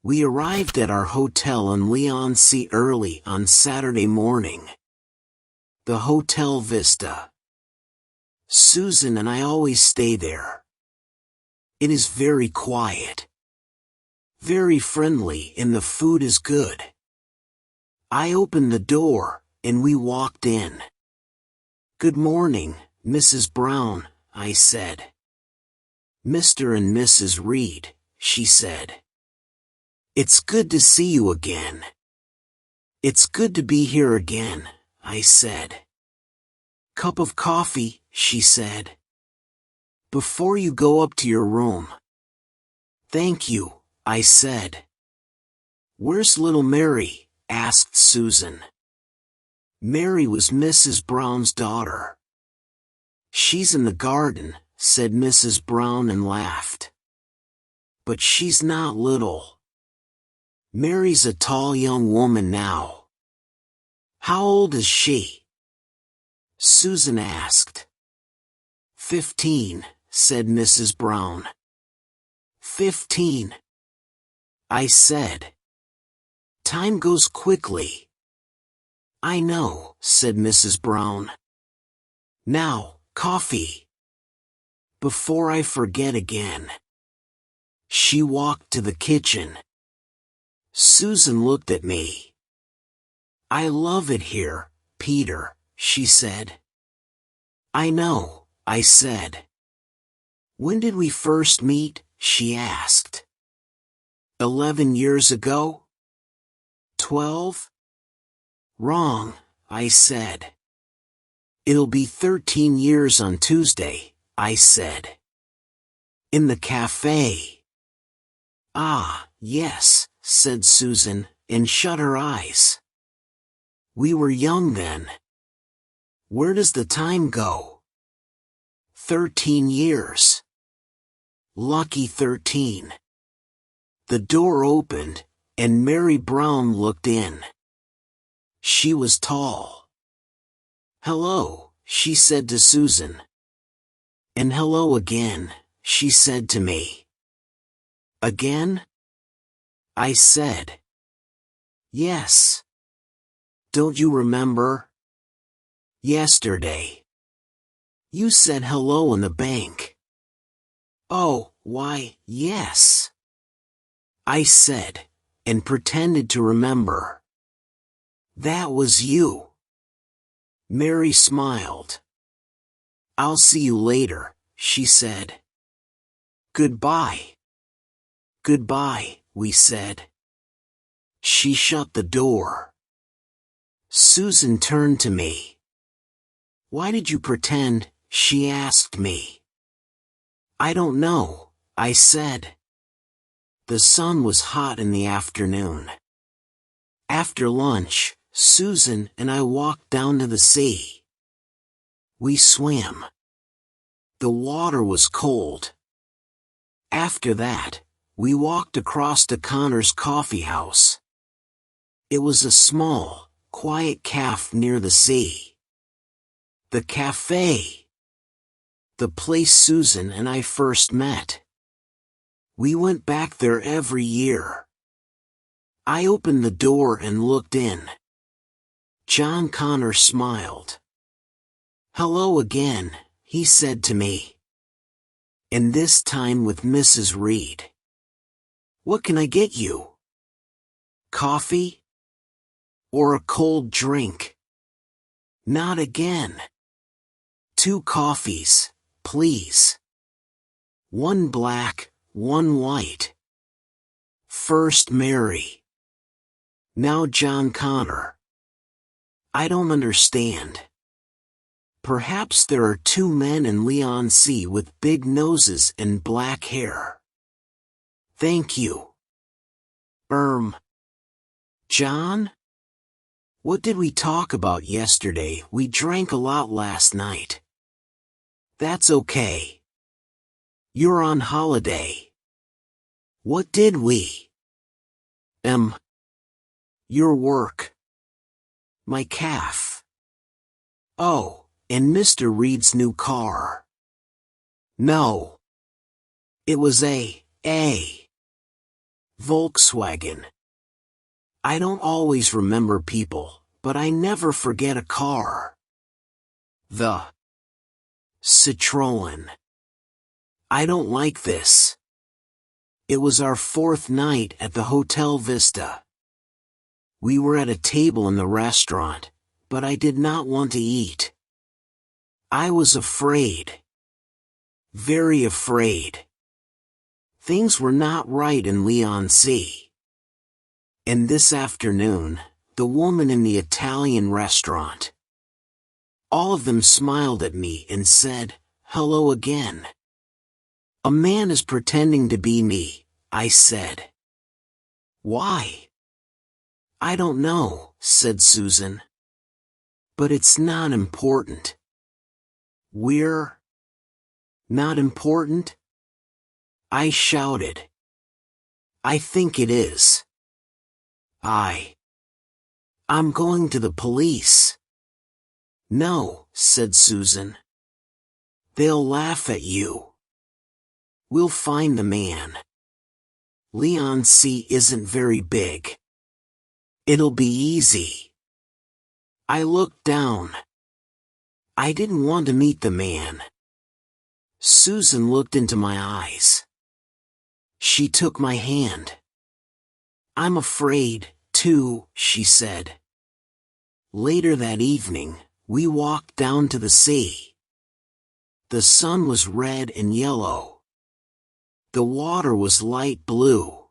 We arrived at our hotel in Leigh-on-Sea early on Saturday morning. The Hotel Vista. Susan and I always stay there. It is very quiet. Very friendly, and the food is good. I opened the door, and we walked in. "Good morning, Mrs. Brown," I said. "Mr. and Mrs. Reed," she said. "It's good to see you again." "It's good to be here again," I said. "Cup of coffee," she said. "Before you go up to your room." "Thank you," I said. "Where's little Mary?" asked Susan. Mary was Mrs. Brown's daughter. "She's in the garden," said Mrs. Brown and laughed. "But she's not little. Mary's a tall young woman now." "How old is she?" Susan asked. 15, said Mrs. Brown. 15, I said. "Time goes quickly." "I know," said Mrs. Brown. "Now, coffee. Before I forget again." She walked to the kitchen. Susan looked at me. "I love it here, Peter," she said. "I know," I said. "When did we first meet?" she asked. 11 years ago? 12? Wrong, I said. "It'll be 13 years on Tuesday," I said. "In the cafe." "Ah, yes," said Susan, and shut her eyes. "We were young then. Where does the time go?" 13 years. Lucky 13. The door opened, and Mary Brown looked in. She was tall. "Hello," she said to Susan. "And hello again," she said to me. "Again?" I said. "Yes. Don't you remember? Yesterday. You said hello in the bank." "Oh, why, yes," I said, and pretended to remember. "That was you." Mary smiled. "I'll see you later," she said. "Goodbye." "Goodbye," we said. She shut the door. Susan turned to me. "Why did you pretend?" she asked me. "I don't know," I said. The sun was hot in the afternoon. After lunch, Susan and I walked down to the sea. We swam. The water was cold. After that, we walked across to Connor's coffee house. It was a small, quiet cafe near the sea. The cafe. The place Susan and I first met. We went back there every year. I opened the door and looked in. John Connor smiled. "Hello again," he said to me. "And this time with Mrs. Reed. What can I get you? Coffee? Or a cold drink?" "Not again. 2 coffees, please. 1 black, 1 white. First Mary. Now John Connor." "I don't understand." "Perhaps there are 2 men in Leigh-on-Sea with big noses and black hair." "Thank you." John? What did we talk about yesterday? We drank a lot last night." "That's okay. You're on holiday." "What did we?" Your work." "My calf." "Oh, and Mr. Reed's new car." "No. It was a. Volkswagen. I don't always remember people, but I never forget a car. The Citroen. I don't like this. It was our fourth night at the Hotel Vista. We were at a table in the restaurant, but I did not want to eat. I was afraid. Very afraid. Things were not right in Leon C. And this afternoon, the woman in the Italian restaurant. All of them smiled at me and said, "Hello again." "A man is pretending to be me," I said. "Why?" "I don't know," said Susan. "But it's not important." "We're not important?" I shouted. "I think it is. I'm going to the police." "No," said Susan. "They'll laugh at you. We'll find the man. Leon C. isn't very big. It'll be easy." I looked down. I didn't want to meet the man. Susan looked into my eyes. She took my hand. "I'm afraid, too," she said. Later that evening, we walked down to the sea. The sun was red and yellow. The water was light blue.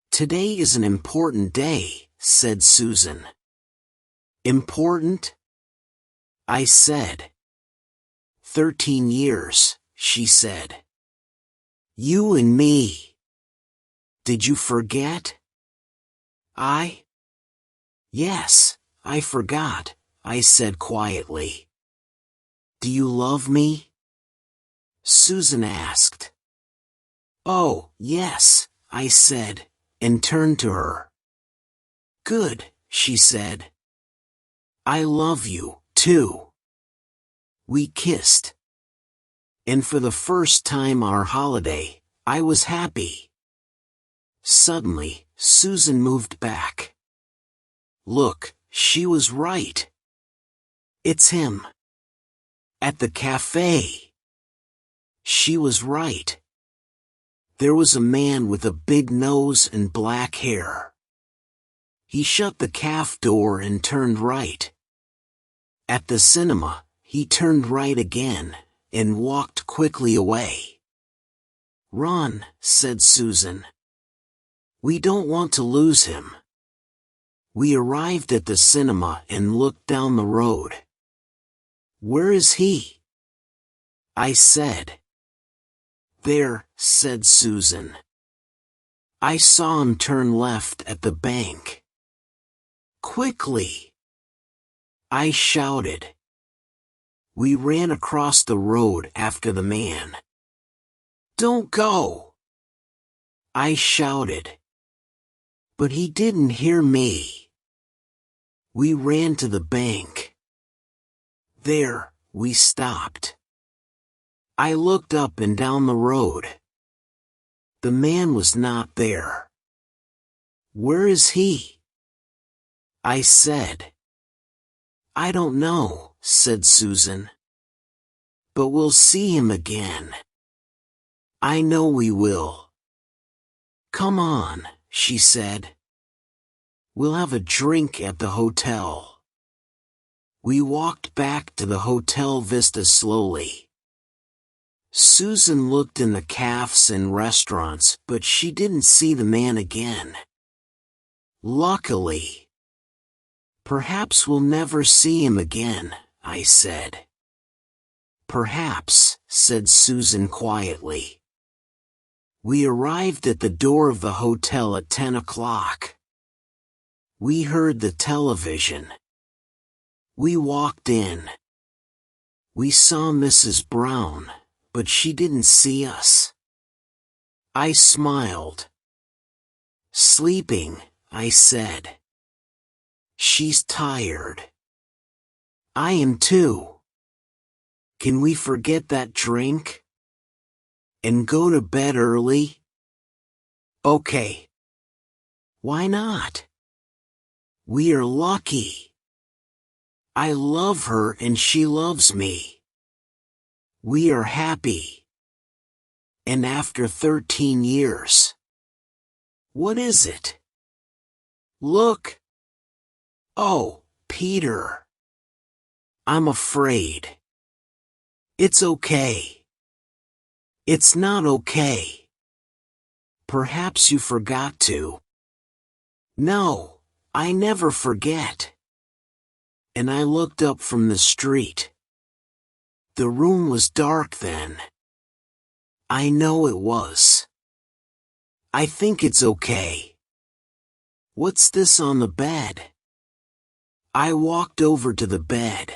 "Today is an important day," said Susan. "Important?" I said. 13 years, she said. "You and me. Did you forget?" Yes, I forgot," I said quietly. "Do you love me?" Susan asked. "Oh, yes," I said, and turned to her. "Good," she said. "I love you, too." We kissed. And for the first time our holiday, I was happy. Suddenly, Susan moved back. "Look, she was right. It's him. At the cafe." She was right. There was a man with a big nose and black hair. He shut the caf door and turned right. At the cinema, he turned right again, and walked quickly away. "Run," said Susan. "We don't want to lose him." We arrived at the cinema and looked down the road. "Where is he?" I said. "There," said Susan. "I saw him turn left at the bank." "Quickly!" I shouted. We ran across the road after the man. "Don't go!" I shouted. But he didn't hear me. We ran to the bank. There, we stopped. I looked up and down the road. The man was not there. "Where is he?" I said. "I don't know," said Susan. "But we'll see him again." "I know we will." "Come on," she said. "We'll have a drink at the hotel." We walked back to the Hotel Vista slowly. Susan looked in the cafes and restaurants, but she didn't see the man again. Luckily. "Perhaps we'll never see him again," I said. "Perhaps," said Susan quietly. We arrived at the door of the hotel at 10 o'clock. We heard the television. We walked in. We saw Mrs. Brown, but she didn't see us. I smiled. "Sleeping," I said. "She's tired." "I am too. Can we forget that drink? And go to bed early?" Okay. Why not? We are lucky. I love her and she loves me. We are happy. And after 13 years. What is it? Look. Oh, Peter. I'm afraid. It's okay. It's not okay. Perhaps you forgot to. No, I never forget. And I looked up from the street. The room was dark then. I know it was. I think it's okay. What's this on the bed? I walked over to the bed.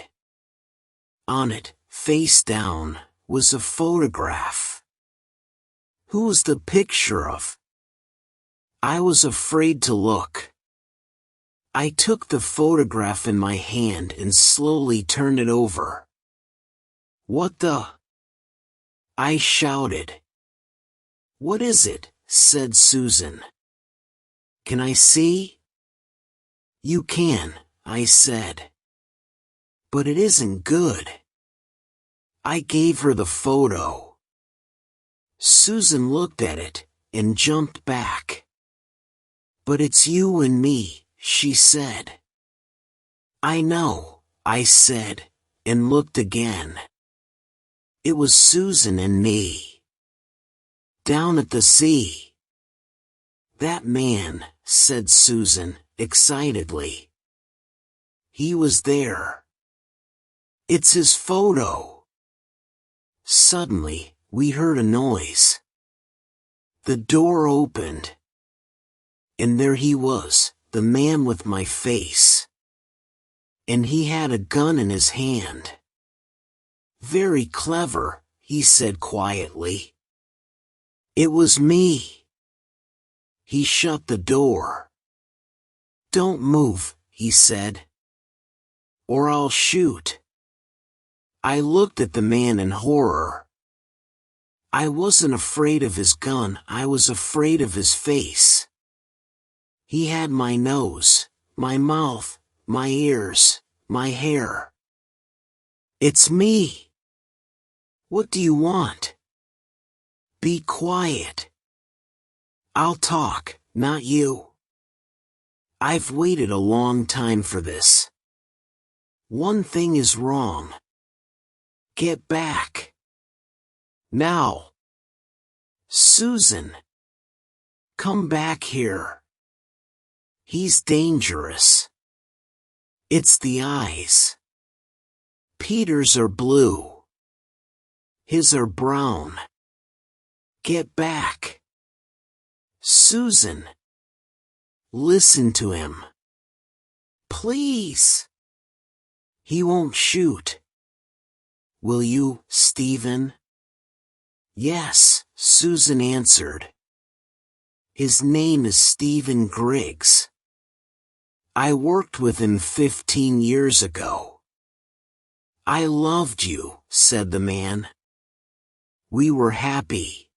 On it, face down, was a photograph. Who was the picture of? I was afraid to look. I took the photograph in my hand and slowly turned it over. What the? I shouted. What is it? Said Susan. Can I see? You can, I said. But it isn't good. I gave her the photo. Susan looked at it and jumped back. But it's you and me, she said. I know, I said, and looked again. It was Susan and me. Down at the sea. That man, said Susan, excitedly. He was there. It's his photo. Suddenly, we heard a noise. The door opened. And there he was, the man with my face. And he had a gun in his hand. Very clever, he said quietly. It was me. He shut the door. Don't move, he said. Or I'll shoot. I looked at the man in horror. I wasn't afraid of his gun, I was afraid of his face. He had my nose, my mouth, my ears, my hair. It's me. What do you want? Be quiet. I'll talk, not you. I've waited a long time for this. One thing is wrong. Get back. Now. Susan. Come back here. He's dangerous. It's the eyes. Peter's are blue. His are brown. Get back. Susan. Listen to him. Please. He won't shoot. Will you, Stephen? Yes, Susan answered. His name is Stephen Griggs. I worked with him 15 years ago. I loved you, said the man. We were happy.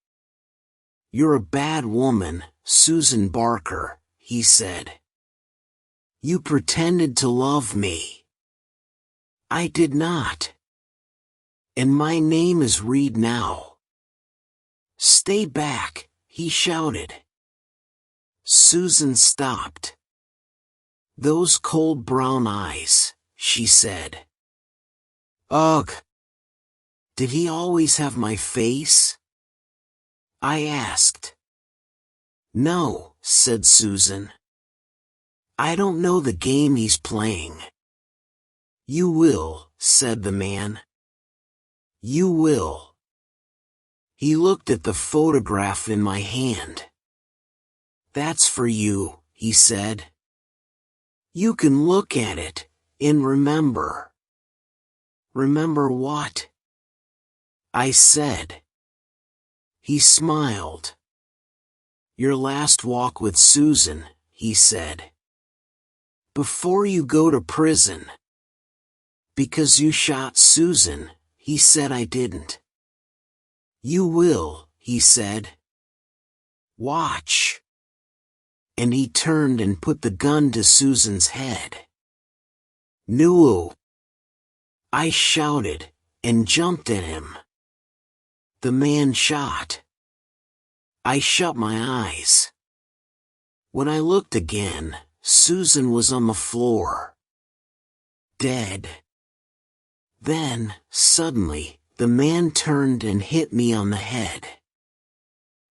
You're a bad woman, Susan Barker, he said. You pretended to love me. I did not. And my name is Reed now. Stay back, he shouted. Susan stopped. Those cold brown eyes, she said. Ugh. Did he always have my face? I asked. No, said Susan. I don't know the game he's playing. You will, said the man. You will. He looked at the photograph in my hand. That's for you, he said. You can look at it, and remember. Remember what? I said. He smiled. Your last walk with Susan, he said. Before you go to prison. Because you shot Susan, he said I didn't. You will, he said. Watch. And he turned and put the gun to Susan's head. No! I shouted, and jumped at him. The man shot. I shut my eyes. When I looked again, Susan was on the floor. Dead. Then, suddenly, the man turned and hit me on the head.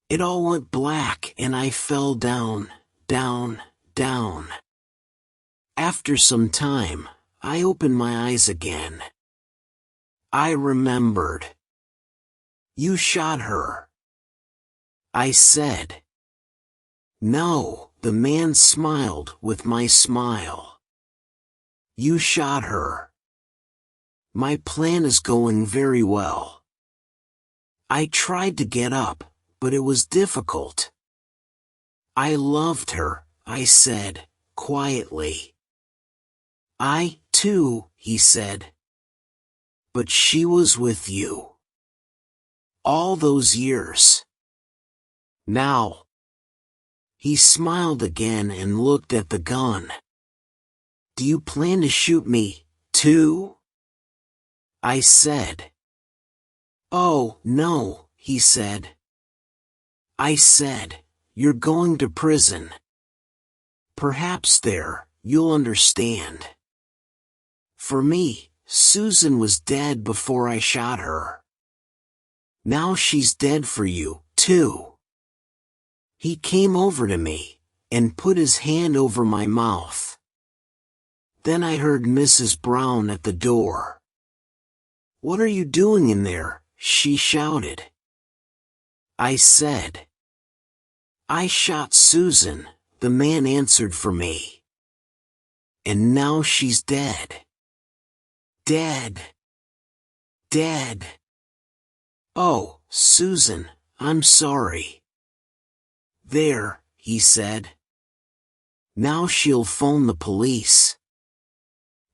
It all went black and I fell down, down, down. After some time, I opened my eyes again. I remembered. You shot her. I said. No, the man smiled with my smile. You shot her. My plan is going very well. I tried to get up, but it was difficult. I loved her, I said, quietly. I, too, he said. But she was with you. All those years. Now. He smiled again and looked at the gun. Do you plan to shoot me, too? I said. Oh, no, he said. I said, you're going to prison. Perhaps there, you'll understand. For me, Susan was dead before I shot her. Now she's dead for you, too. He came over to me, and put his hand over my mouth. Then I heard Mrs. Brown at the door. What are you doing in there? She shouted. I said. I shot Susan, the man answered for me. And now she's dead. Dead. Dead. Oh, Susan, I'm sorry. There, he said. Now she'll phone the police.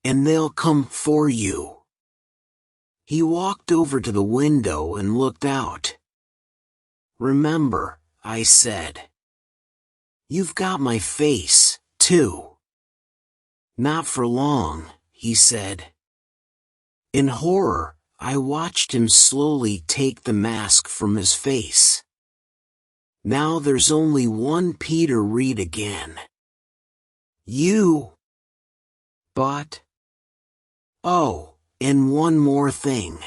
And they'll come for you. He walked over to the window and looked out. Remember, I said. You've got my face, too. Not for long, he said. In horror, I watched him slowly take the mask from his face. Now there's only one Peter Reed again. You. But. Oh, and one more thing.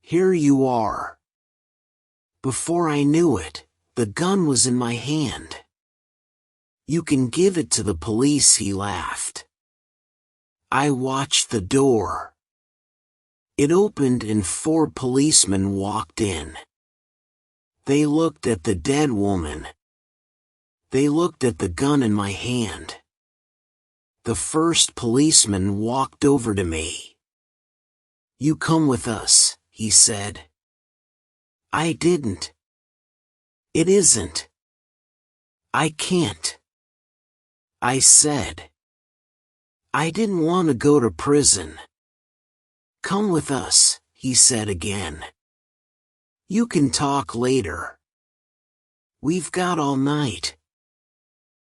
Here you are. Before I knew it, the gun was in my hand. You can give it to the police, he laughed. I watched the door. It opened and 4 policemen walked in. They looked at the dead woman. They looked at the gun in my hand. The first policeman walked over to me. You come with us, he said. I didn't. It isn't. I can't. I said. I didn't want to go to prison. Come with us, he said again. You can talk later. We've got all night.